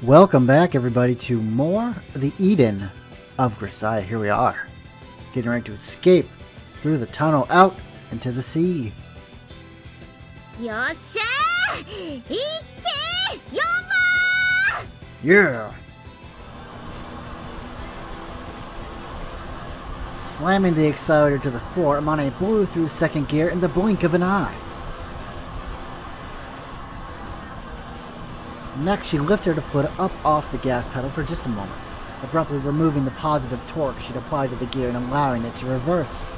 Welcome back, everybody, to more the Eden of Grisaia. Here we are, getting ready to escape through the tunnel out into the sea. Yosha! Ikke! Yomba! Yeah! Slamming the accelerator to the floor, Amane blew through second gear in the blink of an eye. Next, she lifted her foot up off the gas pedal for just a moment, abruptly removing the positive torque she'd applied to the gear and allowing it to reverse.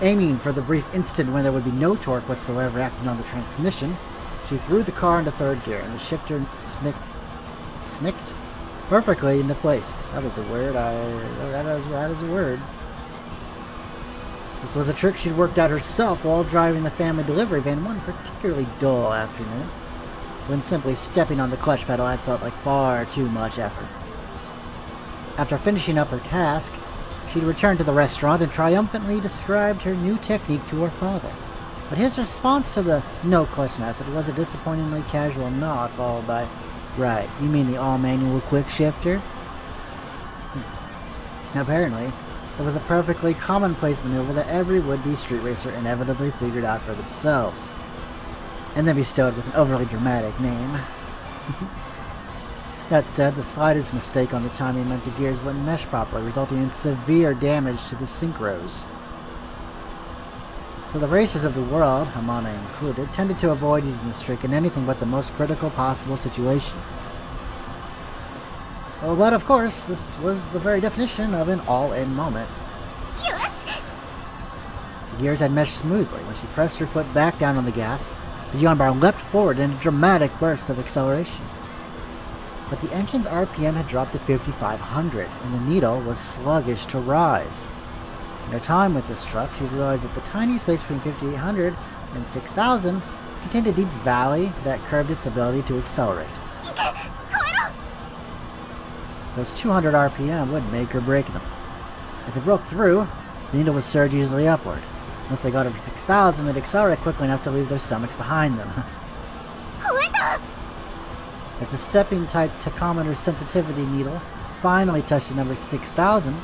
Aiming for the brief instant when there would be no torque whatsoever acting on the transmission, she threw the car into third gear and the shifter snicked perfectly into place. That is a word. That is a word. This was a trick she'd worked out herself while driving the family delivery van one particularly dull afternoon, when simply stepping on the clutch pedal had felt like far too much effort. After finishing up her task, she'd returned to the restaurant and triumphantly described her new technique to her father. But his response to the no-clutch method was a disappointingly casual nod, followed by, "Right, you mean the all-manual quick shifter?" Apparently, it was a perfectly commonplace maneuver that every would-be street racer inevitably figured out for themselves, and then bestowed with an overly dramatic name. That said, the slightest mistake on the timing meant the gears wouldn't mesh properly, resulting in severe damage to the synchros. So the racers of the world, Amane included, tended to avoid using this trick in anything but the most critical possible situation. Well, but of course, this was the very definition of an all-in moment. Yes! The gears had meshed smoothly. When she pressed her foot back down on the gas, the yawn bar leapt forward in a dramatic burst of acceleration. But the engine's RPM had dropped to 5,500, and the needle was sluggish to rise. In her time with this truck, she realized that the tiny space between 5,800 and 6,000 contained a deep valley that curbed its ability to accelerate. Those 200 RPM would make or break them. If they broke through, the needle would surge easily upward. Once they got over 6,000, they'd accelerate quickly enough to leave their stomachs behind them. As the stepping-type tachometer sensitivity needle finally touched the number 6,000,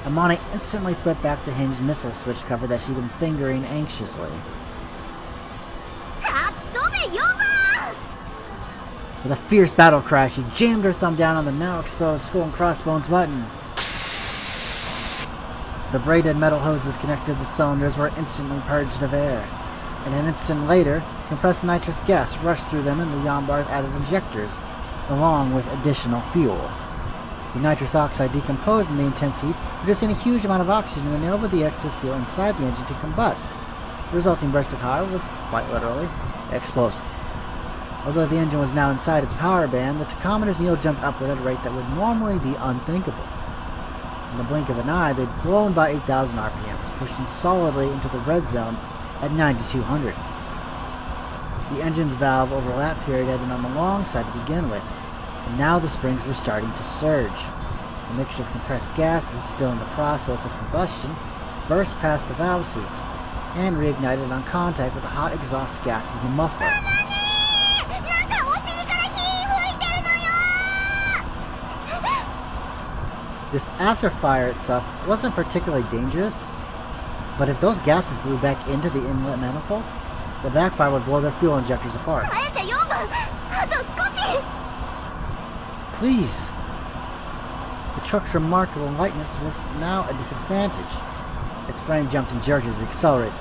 Amane instantly flipped back the hinged missile switch cover that she'd been fingering anxiously. With a fierce battle cry, she jammed her thumb down on the now-exposed skull and crossbones button. The braided metal hoses connected to the cylinders were instantly purged of air, and an instant later, compressed nitrous gas rushed through them and the yawn bars added injectors, along with additional fuel. The nitrous oxide decomposed in the intense heat, producing a huge amount of oxygen and enabled the excess fuel inside the engine to combust. The resulting burst of power was, quite literally, explosive. Although the engine was now inside its power band, the tachometer's needle jumped upward at a rate that would normally be unthinkable. In the blink of an eye, they'd blown by 8,000 RPMs, pushing solidly into the red zone at 9,200. The engine's valve overlap period had been on the long side to begin with, and now the springs were starting to surge. A mixture of compressed gases still in the process of combustion burst past the valve seats and reignited on contact with the hot exhaust gases in the muffler. This afterfire itself wasn't particularly dangerous, but if those gases blew back into the inlet manifold, the backfire would blow their fuel injectors apart. Please! The truck's remarkable lightness was now a disadvantage. Its frame jumped and jerked as it accelerated.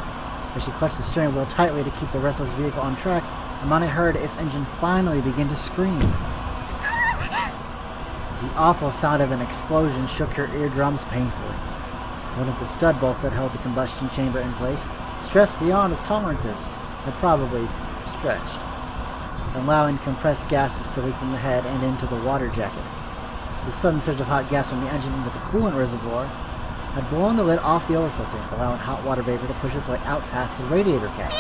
As she clutched the steering wheel tightly to keep the restless vehicle on track, Amane heard its engine finally begin to scream. The awful sound of an explosion shook her eardrums painfully. One of the stud bolts that held the combustion chamber in place, stressed beyond its tolerances, had probably stretched, allowing compressed gases to leak from the head and into the water jacket. The sudden surge of hot gas from the engine into the coolant reservoir had blown the lid off the overflow tank, allowing hot water vapor to push its way out past the radiator cap.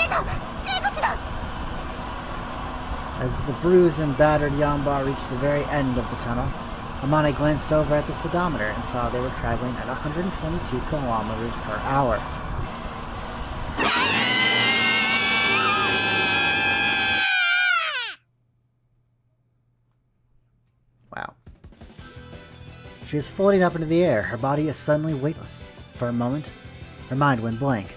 As the bruised and battered yawn bar reached the very end of the tunnel, Amane glanced over at the speedometer and saw they were traveling at 122 kilometers per hour. She was floating up into the air. Her body is suddenly weightless. For a moment, her mind went blank.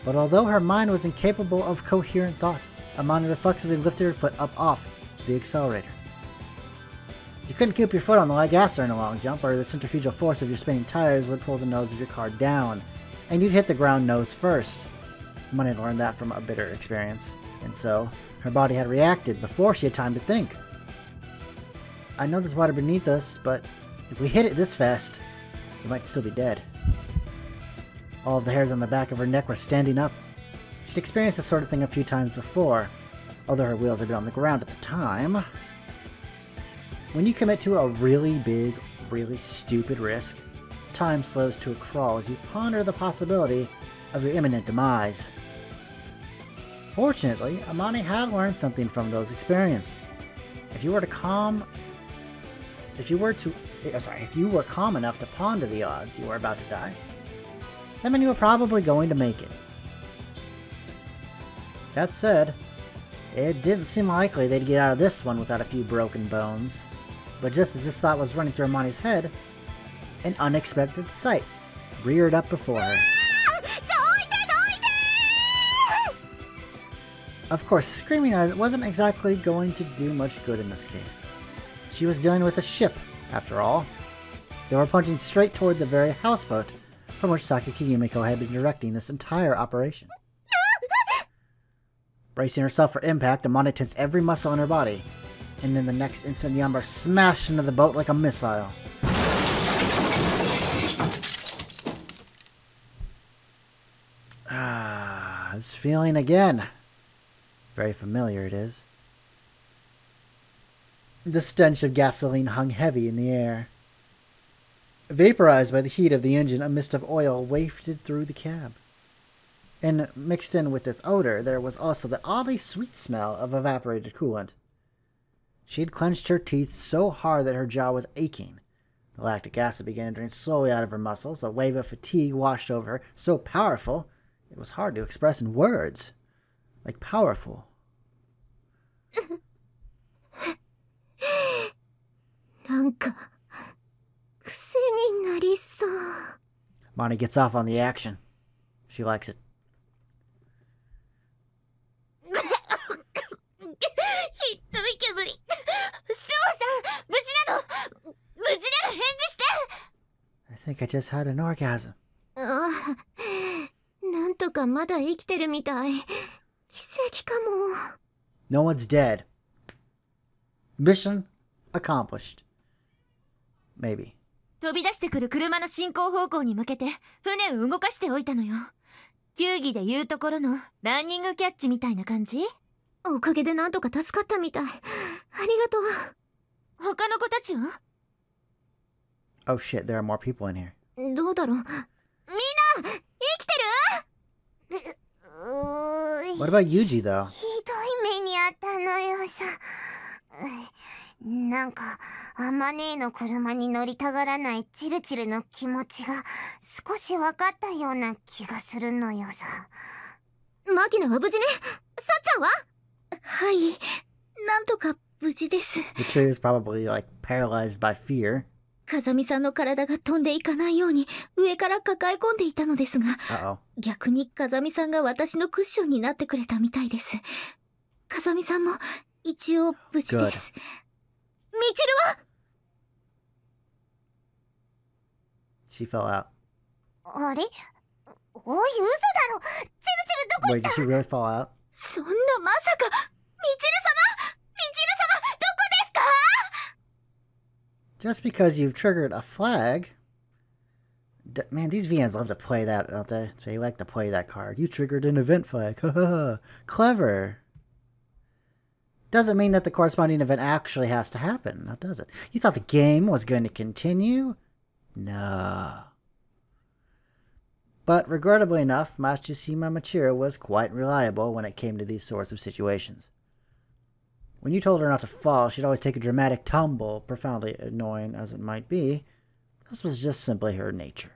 But although her mind was incapable of coherent thought, Amane reflexively lifted her foot up off the accelerator. You couldn't keep your foot on the leg gas during a long jump, or the centrifugal force of your spinning tires would pull the nose of your car down, and you'd hit the ground nose first. Amane learned that from a bitter experience, and so her body had reacted before she had time to think. I know there's water beneath us, but if we hit it this fast, we might still be dead. All of the hairs on the back of her neck were standing up. She'd experienced this sort of thing a few times before, although her wheels had been on the ground at the time. When you commit to a really big, really stupid risk, time slows to a crawl as you ponder the possibility of your imminent demise. Fortunately, Amane had learned something from those experiences. If you were calm enough to ponder the odds you were about to die, that meant you were probably going to make it. That said, it didn't seem likely they'd get out of this one without a few broken bones. But just as this thought was running through Amane's head, an unexpected sight reared up before her. Of course, screaming wasn't exactly going to do much good in this case. She was dealing with a ship, after all. They were plunging straight toward the very houseboat from which Sakaki Yumiko had been directing this entire operation. Bracing herself for impact, Amane tensed every muscle in her body, and in the next instant the Yambar smashed into the boat like a missile. This feeling again. Very familiar it is. The stench of gasoline hung heavy in the air. Vaporized by the heat of the engine, a mist of oil wafted through the cab. And mixed in with its odor, there was also the oddly sweet smell of evaporated coolant. She had clenched her teeth so hard that her jaw was aching. The lactic acid began to drain slowly out of her muscles. A wave of fatigue washed over her, so powerful it was hard to express in words. Like powerful. Amane gets off on the action. She likes it. I think I just had an orgasm. No one's dead. Mission accomplished. Maybe. 飛び出してくる車の進行方向に向けて船を動かしておいたのよ。球技でいうところのランニングキャッチみたいな感じ？おかげでなんとか助かったみたい。ありがとう。他の子たちは？ Oh shit, there are more people in here. どうだろう。みんな生きてる？ What about Yuji though? ひどい目にあったのよさ。なんかアマネーの車に乗りたがらないチルチルの気持ちが少し分かったような気がするのよさ。マキナは無事ね。さっちゃんは？はい、なんとか無事です。The tree is probably like paralyzed by fear. 風見さんの体が飛んでいかないように上から抱え込んでいたのですが、逆に風見さんが私のクッションになってくれたみたいです。風見さんも一応無事です。みちるは？ She fell out. あれ？おい、嘘だろ。チルチルどこ行った？ Wait, did she really fall out? そんなまさか。みちる様！みちる様、どこですか？ Just because you've triggered a flag. Man, these VNs love to play that, don't they? They like to play that card. You triggered an event flag. Clever. Doesn't mean that the corresponding event actually has to happen, now does it? You thought the game was going to continue? No. But regrettably enough, Matsushima Machiro was quite reliable when it came to these sorts of situations. When you told her not to fall, she'd always take a dramatic tumble, profoundly annoying as it might be. This was just simply her nature.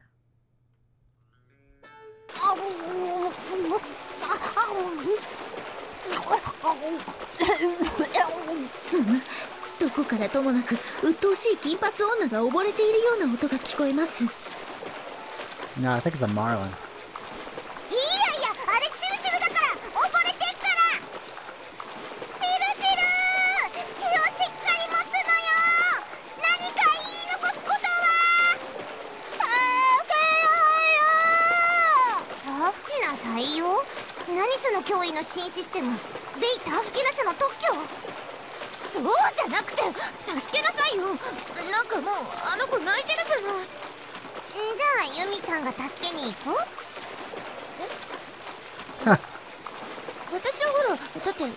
どここからともなく鬱陶しい金髪女が溺れているような音が聞こえます。 No, I think it's a marlin. いやいや、あれチルチルだから溺れてっから。チルチル、気をしっかり持つのよ。何か言い残すことは。たふきなさいよ。何その脅威の新システム、レイたふきなさの特許。そうじゃなくて助けなさいよ。なんかもうあの子泣いてるじゃない。じゃあユミちゃんが助けに行く？私はほら、だって Oh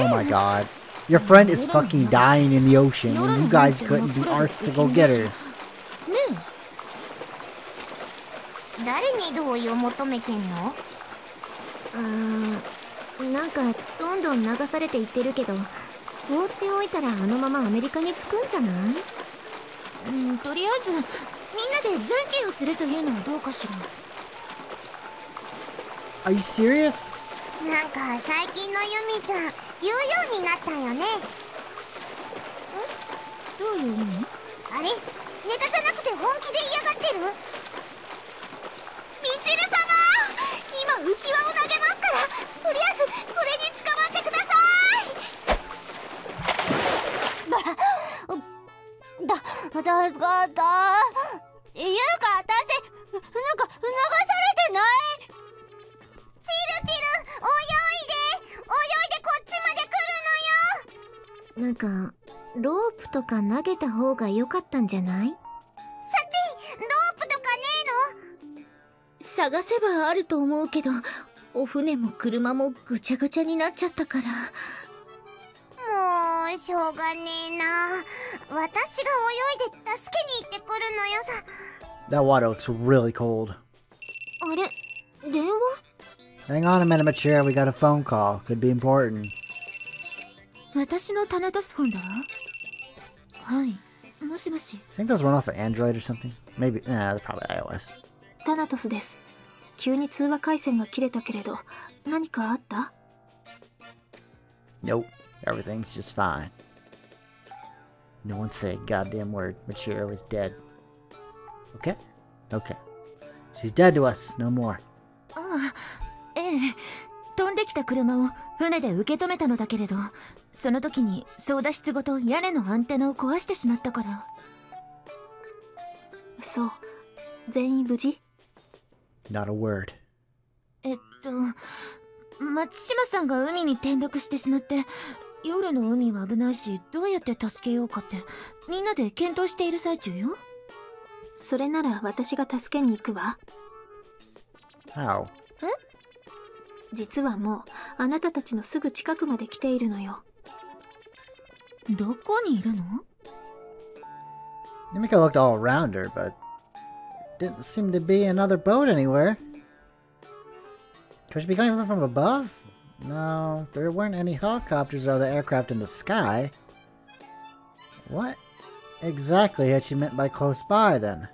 my god. Your friend is fucking dying in the ocean and you guys couldn't do arts to go get her. ね誰に同意を求めてんの？なんかどんどん流されていってるけど、放っておいたらあのままアメリカに着くんじゃない？とりあえずみんなでじゃんけんをするというのはどうかしら。 Are you serious? なんか最近のユミちゃん言うようになったよね。どういう意味？あれ、ネタじゃなくて本気で嫌がってる？みちる様、今浮き輪を投げますから、とりあえずこれに捕まってください。いうか私なんか流されてない？チルチル、泳いでこっちまで来るのよ。なんかロープとか投げた方が良かったんじゃない？サチ、ロープとかねえの？探せばあると思うけど、お船も車もぐちゃぐちゃになっちゃったから。もうしょうがねえな。私が泳いで助けに行ってくるのよさ。 That water looks really cold. あれ、電話？ Hang on a minute, Machiro. We got a phone call. Could be important. 私のタナトスフォンだわ。はい、もしもし。 I think those run off of Android or something. Maybe. Nah, they're probably iOS. タナトスです。急に通話回線が切れたけれど、何かあった？ Nope. Everything's just fine. No one say a goddamn word. Machiro is dead. Okay? Okay. She's dead to us. No more. ああ、ええ。飛んできた車を船で受け止めたのだけれど、その時に操舵室ごと屋根のアンテナを壊してしまったから。そう。全員無事？ Not a word. 松島さんが海に転落してしまって、夜の海は危ないし、どうやって助けようかってみんなで検討している最中よ。それなら私が助けに行くわ。How? 実はもうあなたたちのすぐ近くまで来ているのよ。どこにいるの？ Yumiko looked all around her, but didn't seem to be another boat anywhere. Could she be coming from above? No, there weren't any helicopters or other aircraft in the sky. What exactly had she meant by close by, then?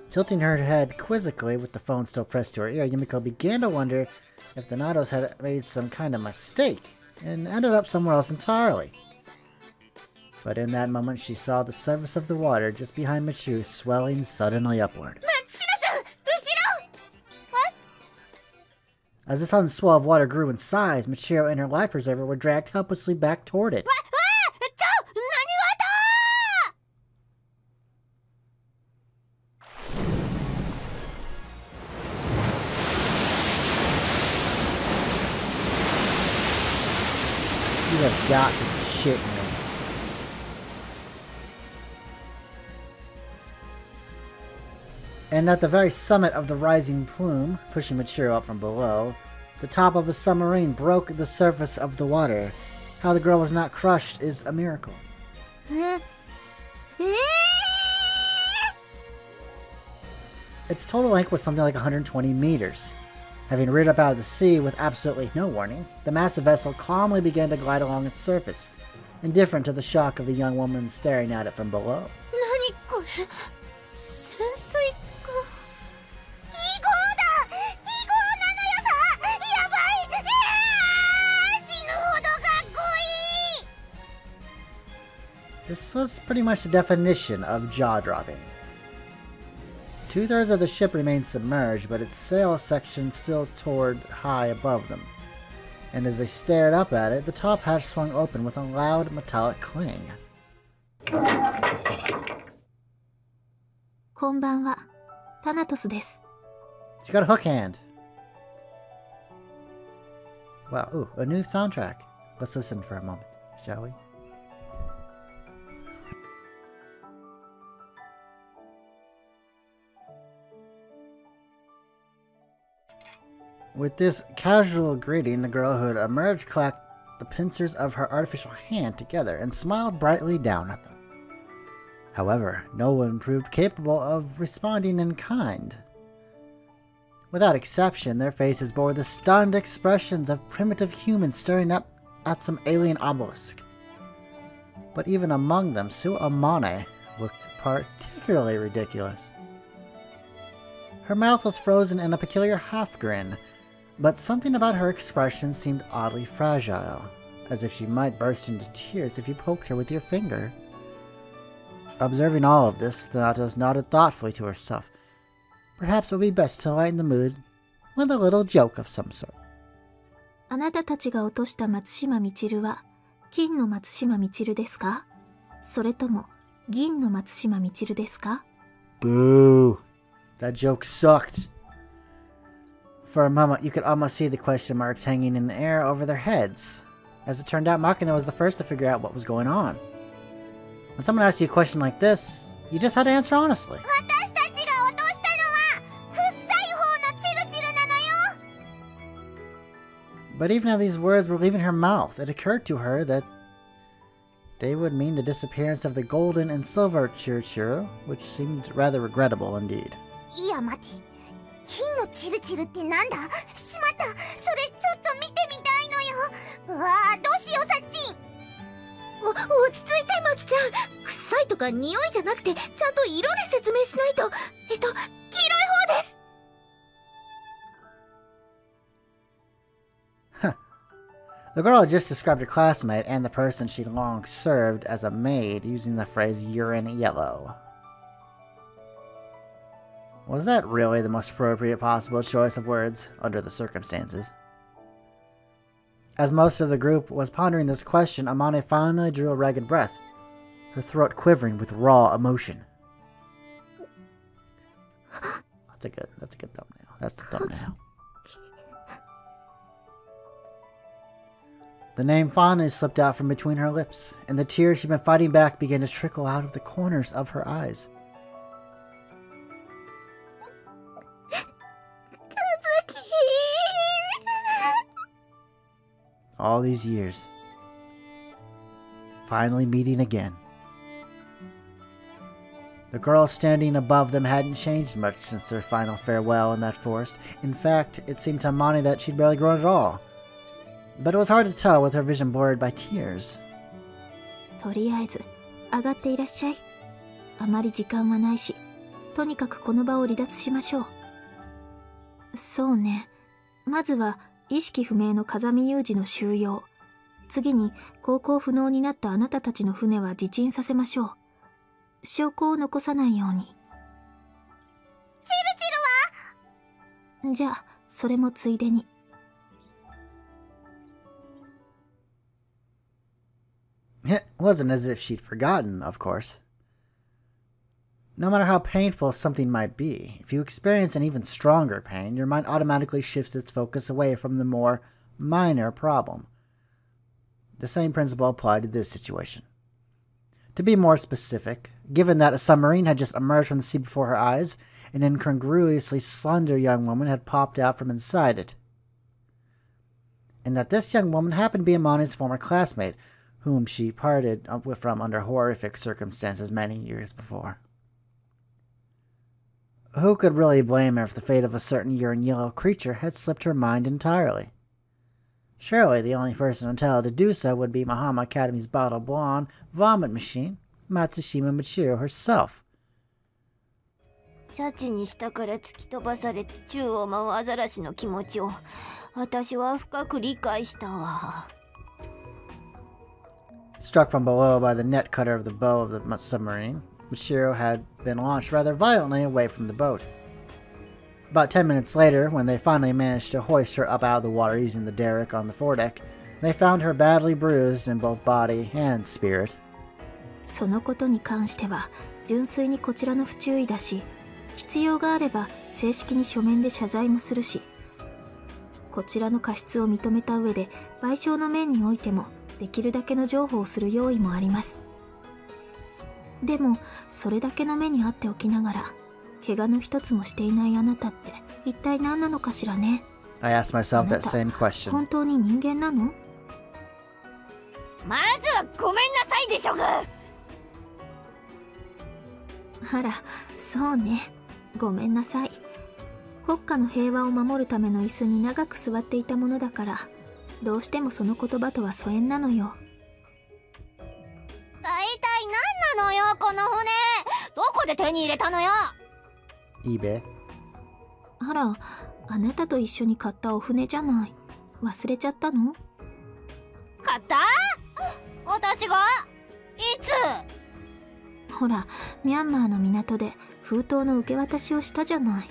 Tilting her head quizzically with the phone still pressed to her ear, Yumiko began to wonder if the Nados had made some kind of mistake and ended up somewhere else entirely. But in that moment, she saw the surface of the water just behind Michiru swelling suddenly upward. As the sudden swell of water grew in size, Michiru and her life preserver were dragged helplessly back toward it. You have got to be shitting me. And at the very summit of the rising plume, pushing Michiru up from below, the top of a submarine broke the surface of the water. How the girl was not crushed is a miracle. Its total length was something like 120 meters. Having reared up out of the sea with absolutely no warning, the massive vessel calmly began to glide along its surface, indifferent to the shock of the young woman staring at it from below. This was pretty much the definition of jaw-dropping. 2/3 of the ship remained submerged, but its sail section still soared high above them. And as they stared up at it, the top hatch swung open with a loud metallic clang. こんばんは、タナトスです。 She's got a hook hand. Wow, ooh, a new soundtrack. Let's listen for a moment, shall we? With this casual greeting, the girl who had emerged clacked the pincers of her artificial hand together and smiled brightly down at them. However, no one proved capable of responding in kind. Without exception, their faces bore the stunned expressions of primitive humans staring up at some alien obelisk. But even among them, Amane looked particularly ridiculous. Her mouth was frozen in a peculiar half-grin, but something about her expression seemed oddly fragile, as if she might burst into tears if you poked her with your finger. Observing all of this, Thanatos nodded thoughtfully to herself. Perhaps it would be best to lighten the mood with a little joke of some sort. あなたたちが落とした松島みちるは金の松島みちるですか？それとも銀の松島みちるですか？ Boo! That joke sucked. For a moment, you could almost see the question marks hanging in the air over their heads. As it turned out, Makina was the first to figure out what was going on. When someone asked you a question like this, you just had to answer honestly. But even as these words were leaving her mouth, it occurred to her that they would mean the disappearance of the golden and silver churchuru, which seemed rather regrettable indeed. いや待て、金のチルチルってなんだ？しまった、それちょっと見てみたいのよ。うわあ、どうしよう、サッチン。落ち着いて、マキちゃん。臭いとか匂いじゃなくて、ちゃんと色で説明しないと。黄色い方です。The girl had just described her classmate and the person she'd long served as a maid using the phrase urine yellow. Was that really the most appropriate possible choice of words under the circumstances? As most of the group was pondering this question, Amane finally drew a ragged breath, her throat quivering with raw emotion. That's a good thumbnail. That's the thumbnail. The name finally slipped out from between her lips, and the tears she'd been fighting back began to trickle out of the corners of her eyes. Kazuki! All these years, finally meeting again. The girl standing above them hadn't changed much since their final farewell in that forest. In fact, it seemed to Amane that she'd barely grown at all. But it was hard to tell with her vision blurred by tears. とりあえず上がっていらっしゃい。あまり時間はないし、とにかくこの場を離脱しましょう。そうね。まずは意識不明の風見雄二の収容。次に航行不能になったあなたたちの船は自沈させましょう。証拠を残さないように。チルチルは？じゃあそれもついでに。It wasn't as if she'd forgotten, of course. No matter how painful something might be, if you experience an even stronger pain, your mind automatically shifts its focus away from the more minor problem. The same principle applied to this situation. To be more specific, given that a submarine had just emerged from the sea before her eyes, an incongruously slender young woman had popped out from inside it. And that this young woman happened to be Amane's former classmate, whom she parted from under horrific circumstances many years before. Who could really blame her if the fate of a certain urine yellow creature had slipped her mind entirely? Surely the only person entitled to do so would be Mahama Academy's bottle blonde vomit machine, Matsushima Michiru herself. シャチに下から突き飛ばされて宙を舞うアザラシの気持ちを私は深く理解したわ。Struck from below by the net cutter of the bow of the submarine, Michiro had been launched rather violently away from the boat. About 10 minutes later, when they finally managed to hoist her up out of the water using the derrick on the foredeck, they found her badly bruised in both body and spirit. そのことに関しては純粋にこちらの不注意だし、必要があれば正式に書面で謝罪もするし、こちらの過失を認めた上で賠償の面においてもできるだけの譲歩をする用意もあります。でもそれだけの目にあっておきながら怪我の一つもしていないあなたって一体何なのかしらね。 I asked myself that same question. 本当に人間なの？まずはごめんなさいでしょが。あら、そうね。ごめんなさい。国家の平和を守るための椅子に長く座っていたものだから、どうしてもその言葉とは疎遠なのよ。大体何なのよこの船。どこで手に入れたのよ。eBay. あら、あなたと一緒に買ったお船じゃない。忘れちゃったの？買った？私が？いつ？ほら、ミャンマーの港で封筒の受け渡しをしたじゃない。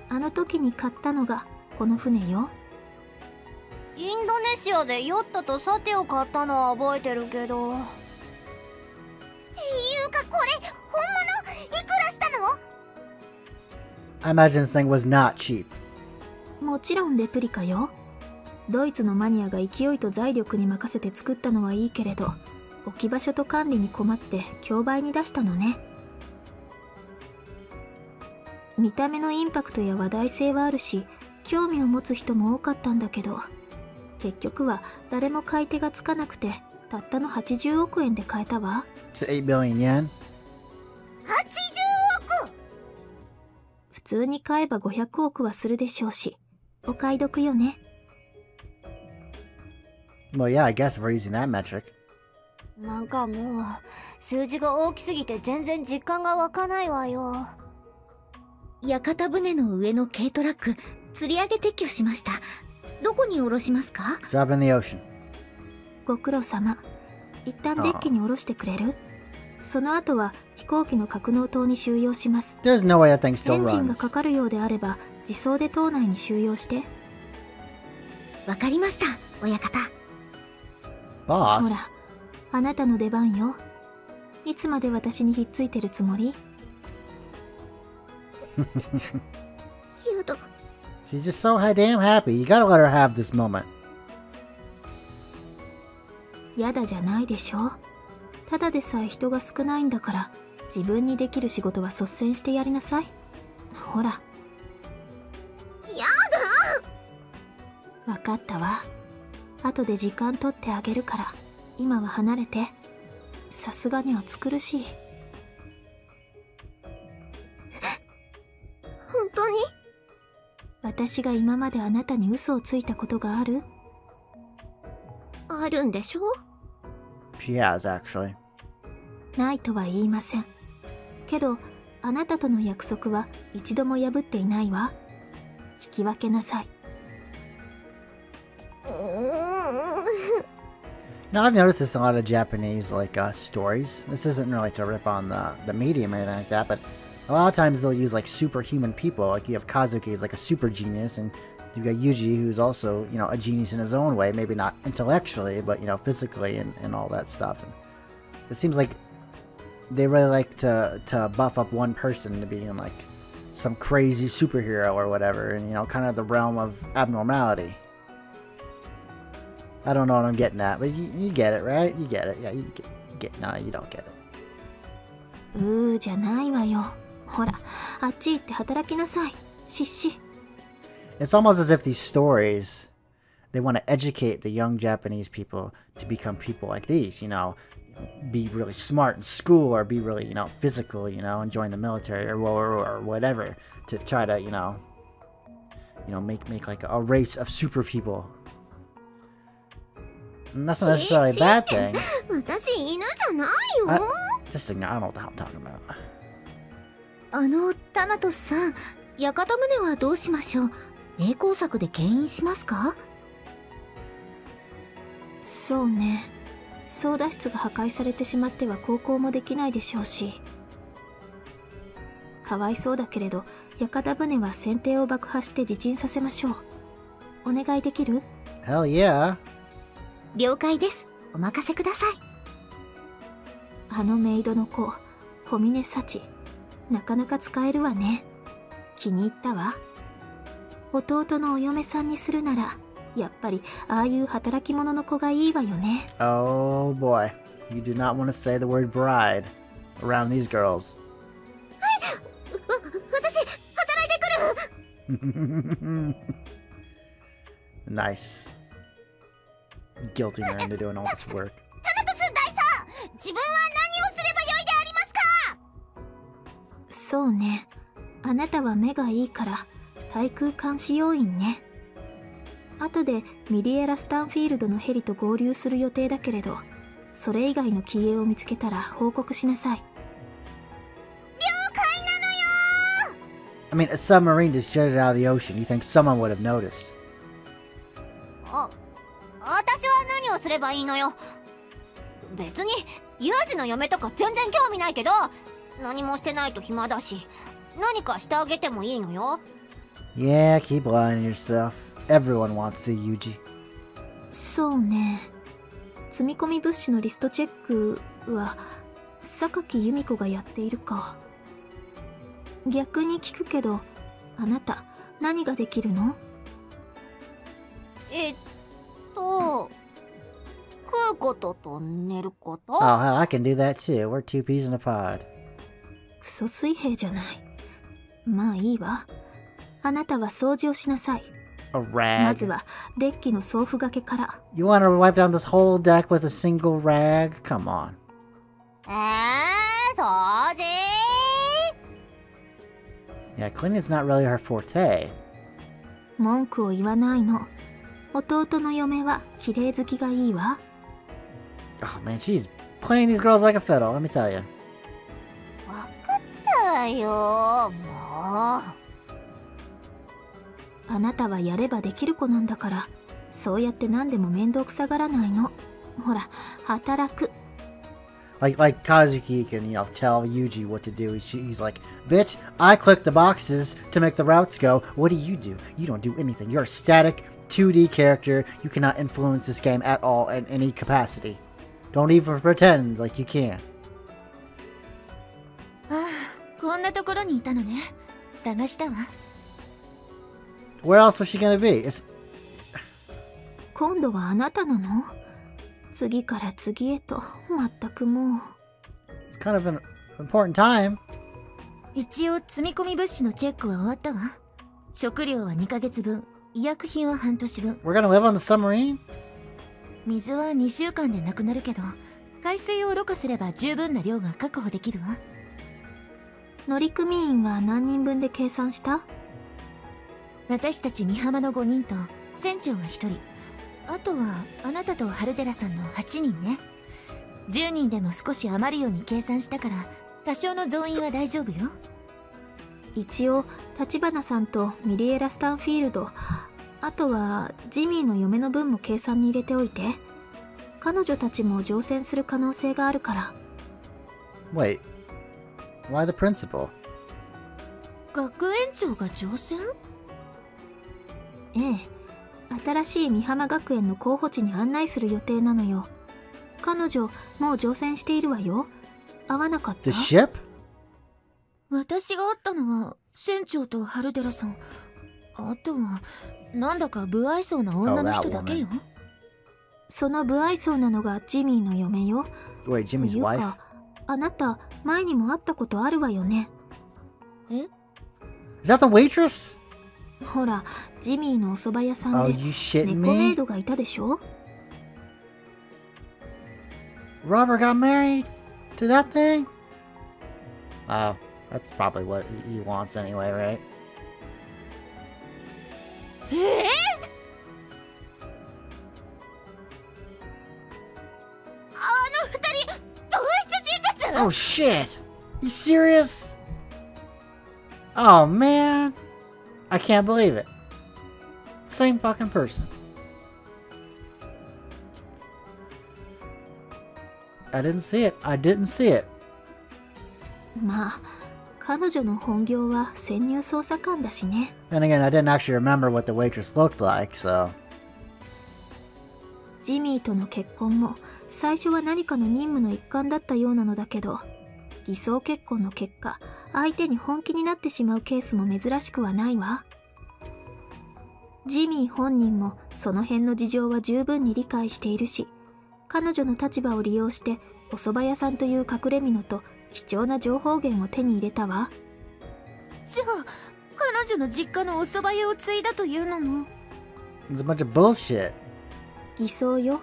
あの時に買ったのがこの船よ。インドネシアでヨットとサテを買ったのは覚えてるけど。っていうかこれ本物？いくらしたの？ I imagine this thing was not cheap. もちろんレプリカよ。ドイツのマニアが勢いと財力に任せて作ったのはいいけれど、置き場所と管理に困って競売に出したのね。見た目のインパクトや話題性はあるし、興味を持つ人も多かったんだけど、結局は誰も買い手がつかなくて、たったの80億円で買えたわ。It's 8 billion yen. 80億！普通に買えば500億はするでしょうし、お買い得よね。Well, yeah, I guess if we're using that metric. なんかもう数字が大きすぎて全然実感が湧かないわよ。屋形船の上の軽トラック、吊り上げ撤去しました。どこに降ろしますか？ Drop in the ocean. ご苦労様。一旦デッキに降ろしてくれる？その後は飛行機の格納棟に収容します。There's no way that thing エ still ンジンが runs. かかるようであれば自走で棟内に収容して。わかりました、親方。ほ Boss? ら、あなたの出番よ。いつまで私にひっついてるつもり？やだ。 She's just so damn happy. You gotta let her have this moment. やだじゃないでしょ。ただでさえ人が少ないんだから、自分にできる仕事は率先してやりなさい。ほら。やだ。わかったわ。後で時間取ってあげるから、今は離れて。さすがに暑苦しい。本当に？私が今まであなたに嘘をついたことがある？あるんでしょ？ She has, actually. ないとは言いません。けど、あなたとの約束は一度も破っていないわ。聞き分けなさい。Now, I've noticed this in a lot of Japanese, like, stories. This isn't really to rip on the medium or anything like that, but a lot of times they'll use, like, superhuman people. Like, you have Kazuki as, like, a super genius, and you've got Yuji, who's also, you know, a genius in his own way. Maybe not intellectually, but, you know, physically and all that stuff. And it seems like they really like to buff up one person to being, like, some crazy superhero or whatever, and, you know, kind of the realm of abnormality. I don't know what I'm getting at, but you get it, right? You get it. Yeah, you get. No, you don't get it. じゃないわよ。ほら、あっち行って働きなさい。しっし。It's almost as if these stories, they want to educate the young Japanese people to become people like these, you know, be really smart in school or be really, you know, physical, you know, and join the military or whatever to try to, you know, make like a race of super people. And that's not necessarily a bad thing. 私犬じゃないよ。Just ignore. I don't know what I'm talking about. タナトスさん、屋形船はどうしましょう？栄光作で牽引しますか？そうね。操舵室が破壊されてしまっては航行もできないでしょうし。かわいそうだけれど、屋形船は船底を爆破して自沈させましょう。お願いできる？ Hell yeah. 了解です。お任せください。あのメイドの子、小峰幸、なかなか使えるわね。気に入ったわ。弟のお嫁さんにするなら、やっぱりああいう働き者の子がいいわよね。Oh boy. You do not want to say the word bride around these girls. 私、働いてくる。 Nice. Guilting her into doing all this work. タナトス大佐、自分は何をすればよいでありますか？そうね。あなたは目がいいから、対空監視要員ね。後でミリエラ・スタンフィールドのヘリと合流する予定だけれど、それ以外の機影を見つけたら報告しなさい。了解なのよ。 I mean, a submarine just jetted out of the ocean. You think someone would have noticed. 私は何をすればいいのよ。別にユージの嫁とか全然興味ないけど、何もしてないと暇だし、何かしてあげてもいいのよ。Yeah, keep lying to yourself. Everyone wants the Yuji. そうね。積み込み物資のリストチェックは榊由美子がやっているか。逆に聞くけど、あなた何ができるの？食うことと寝ること。 Oh, hell, I can do that too. We're two peas in a pod. クソ水兵じゃない。まあいいわ。あなたは掃除をしなさい。A ま rag. ずはデッキの送付掛けから。You want to wipe down this whole deck with a single rag? Come on. 掃除？ Yeah, cleaning's not really her forte. 文句を言わないの。弟の嫁は綺麗好きがいいわ。Oh man, she's playing these girls like a fiddle, let me tell you. わかったよ、もう。あなたはやればできる子なんだから、そうやって何でも面倒くさがらないの。ほら、働く。Like Kazuki can, tell Yuji what to do. He's like, bitch, I click the boxes to make the routes go. What do? You don't do anything. You're a static 2D character. You cannot influence this game at all in any capacity. Don't even pretend like you can. ああ、こんなところにいたのね。探したわ。Where else was she gonna be? 今度はあなたなの？次から次へと、まったくもう。It's kind of an important time. 一応積み込み物資のチェックは終わったわ。食料は2ヶ月分、医薬品は半年分。We're gonna live on the submarine? 水は2週間でなくなるけど、海水をろ過すれば十分な量が確保できるわ。乗組員は何人分で計算した？私たち美浜の5人と船長が1人、あとはあなたとハルデラさんの8人ね。10人でも少し余るように計算したから、多少の増員は大丈夫よ。一応立花さんとミリエラ・スタンフィールド、あとはジミーの嫁の分も計算に入れておいて。彼女たちも乗船する可能性があるから。 Wait, why the principal? 学園長が乗船？ええ、新しい美浜学園の候補地に案内する予定なのよ。彼女もう乗船しているわよ。会わなかった？ The ship? 私が会ったのは船長とハルデラさん、あとはなんだか不愛想な女の人だけよ。その不愛想なのがジミーの嫁よ。 Wait, と Jimmy's いう wife? か、あなた前にも会ったことあるわよね。え？ Is that the waitress? ほら、ジミーのお蕎麦屋さん Oh, で you shitting 猫メイ me? ドがいたでしょ？ Robert got married to that thing? Oh, that's probably what he wants anyway, right? 同一人物？ Oh shit! You serious? Oh man! I can't believe it. Same fucking person. I didn't see it. I didn't see it. まあ、彼女の本業は潜入捜査官だしね。And again, I didn't actually remember what the waitress looked like, so. ジミーとの結婚も最初は何かの任務の一環だったようなのだけど、偽装結婚の結果、相手に本気になってしまうケースも珍しくはないわ。ジミー本人もその辺の事情は十分に理解しているし、彼女の立場を利用してお蕎麦屋さんという隠れ蓑と貴重な情報源を手に入れたわ。じゃあ彼女の実家のお蕎麦屋を継いだというのも It's a bunch of bullshit. 偽装よ。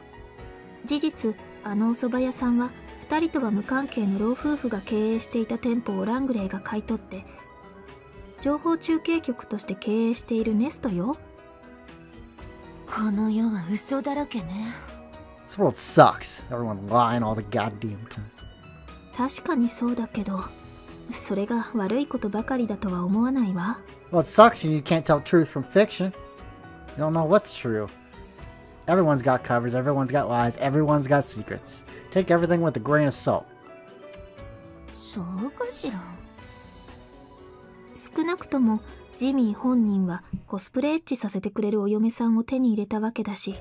事実、あのお蕎麦屋さんは2人とは無関係の老夫婦が経営していた店舗をラングレーが買い取って情報中継局として経営しているネストよ。この世は嘘だらけね。 This world sucks. Everyone's lying all the goddamn time. 確かにそうだけど、それが悪いことばかりだとは思わないわ。Well, it sucks when you can't tell truth from fiction. You don't know what's true. Everyone's got covers, everyone's got lies, everyone's got secrets. Take everything with a grain of salt. そうかしら。少なくともジミー本人はコスプレエッチさせてくれるお嫁さんを手に入れたわけだし。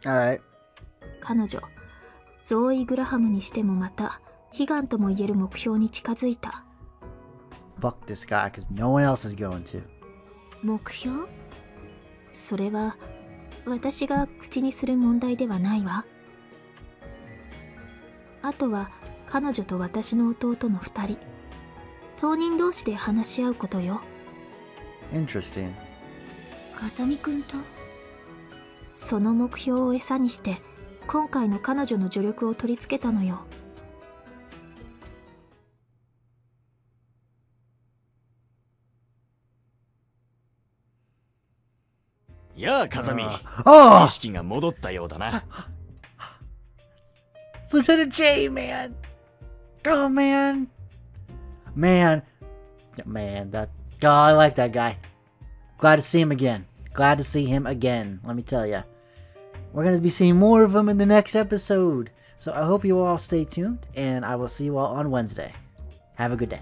Alright. 彼女、ゾーイ・グラハムにしてもまた悲願とも言える目標に近づいた。Fuck this guy, because no one else is going to. 目標？それは私が口にする問題ではないわ。あとは彼女と私の弟の2人、当人同士で話し合うことよ。Interesting. 風見くんと？その目標を餌にして今回の彼女の助力を取り付けたのよ。やあ風見、Oh! 意識が戻ったようだな。It's Lieutenant J, man! Oh, man! Man, that... Oh, I like that guy. Glad to see him again. Glad to see him again, let me tell ya. We're going to be seeing more of him in the next episode. So I hope you all stay tuned, and I will see you all on Wednesday. Have a good day.